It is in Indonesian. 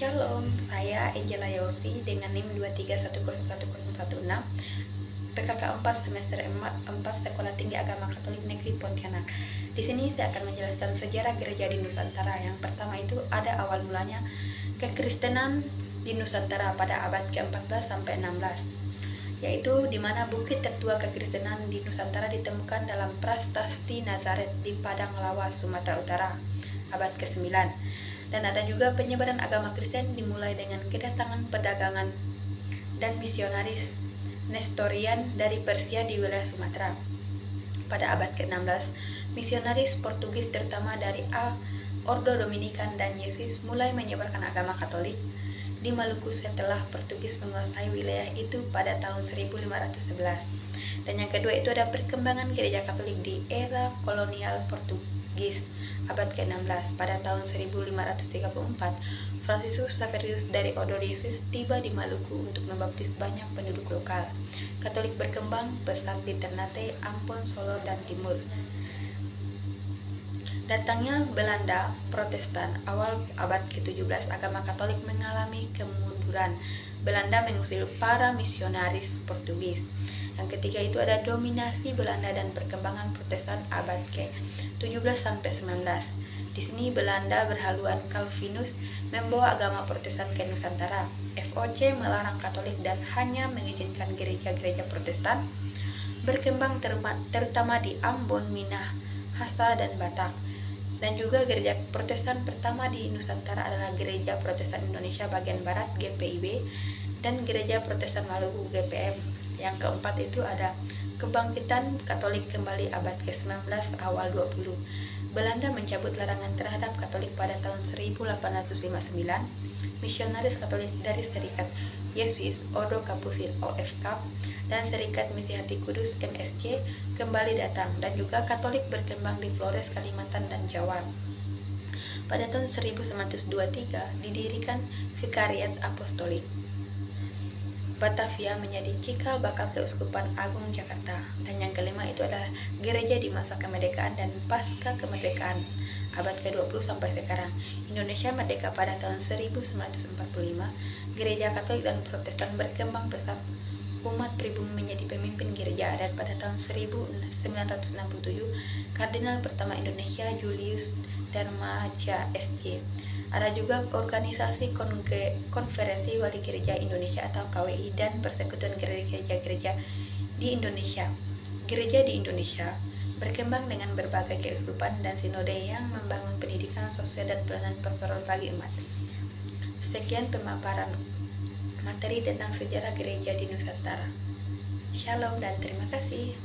Shalom, saya Angela Yosi dengan NIM 231011016, PKK 4 semester 4 Sekolah Tinggi Agama Katolik Negeri Pontianak. Di sini saya akan menjelaskan sejarah gereja di Nusantara. Yang pertama itu ada awal mulanya kekristenan di Nusantara pada abad ke-14 sampai 16, yaitu di mana bukit tertua kekristenan di Nusantara ditemukan dalam Prasasti Nazaret di Padang Lawas, Sumatera Utara, abad ke-9. Dan ada juga penyebaran agama Kristen dimulai dengan kedatangan perdagangan dan misionaris Nestorian dari Persia di wilayah Sumatera. Pada abad ke-16, misionaris Portugis terutama dari Ordo Dominikan dan Yesus mulai menyebarkan agama Katolik di Maluku setelah Portugis menguasai wilayah itu pada tahun 1511. Dan yang kedua itu ada perkembangan gereja Katolik di era kolonial Portugis abad ke-16. Pada tahun 1534, Franciscus Xaverius dari Ordo Yesus tiba di Maluku untuk membaptis banyak penduduk lokal. Katolik berkembang pesat di Ternate, Ambon, Solo, dan Timur. Datangnya Belanda Protestan awal abad ke-17, agama Katolik mengalami kemunduran. Belanda mengusir para misionaris Portugis. Yang ketiga itu ada dominasi Belanda dan perkembangan Protestan abad ke-17 sampai 19. Di sini Belanda berhaluan Calvinus membawa agama Protestan ke Nusantara. FOC melarang Katolik dan hanya mengizinkan gereja-gereja Protestan berkembang terutama di Ambon, Minahasa, dan Batak. Dan juga gereja Protestan pertama di Nusantara adalah Gereja Protestan Indonesia bagian Barat GPIB dan Gereja Protestan Maluku GPM. Yang keempat itu ada kebangkitan Katolik kembali abad ke-19 awal 20. Belanda mencabut larangan terhadap Katolik pada tahun 1859. Misionaris Katolik dari Serikat Yesus Ordo Kapusin OFK dan Serikat Misi Hati Kudus MSC kembali datang, dan juga Katolik berkembang di Flores, Kalimantan, dan Jawa. Pada tahun 1923 didirikan Vikariat Apostolik Batavia menjadi cikal bakal Keuskupan Agung Jakarta. Dan yang kelima itu adalah gereja di masa kemerdekaan dan pasca kemerdekaan abad ke-20 sampai sekarang. Indonesia merdeka pada tahun 1945. Gereja Katolik dan Protestan berkembang pesat. Umat pribumi menjadi pemimpin gereja adat pada tahun 1967. Kardinal pertama Indonesia Julius Darmaja SJ. Ada juga organisasi Konferensi Wali Gereja Indonesia atau KWI dan Persekutuan Gereja-Gereja di Indonesia. Gereja di Indonesia berkembang dengan berbagai keuskupan dan sinode yang membangun pendidikan sosial dan pelayanan pastoral bagi umat. Sekian pemaparan materi tentang sejarah gereja di Nusantara. Shalom dan terima kasih.